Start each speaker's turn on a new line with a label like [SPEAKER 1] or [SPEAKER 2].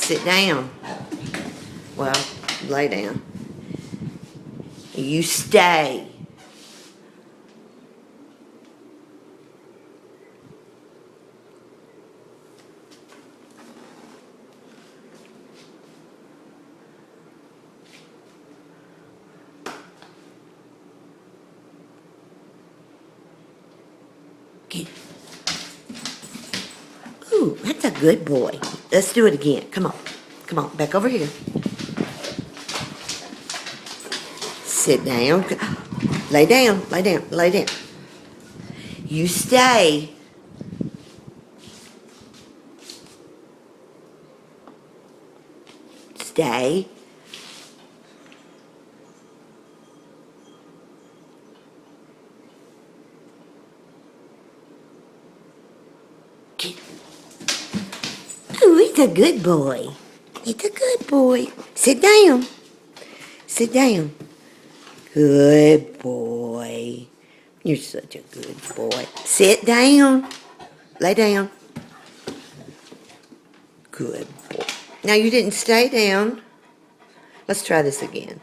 [SPEAKER 1] Sit down. Well, lay down. You stay. Get. Ooh, that's a good boy. Let's do it again. Come on. Come on, back over here. Sit down. Lay down, lay down, lay down. You stay. Stay. Get. Ooh, he's a good boy. He's a good boy. Sit down. Sit down. Good boy. You're such a good boy. Sit down. Lay down. Good boy. Now you didn't stay down. Let's try this again.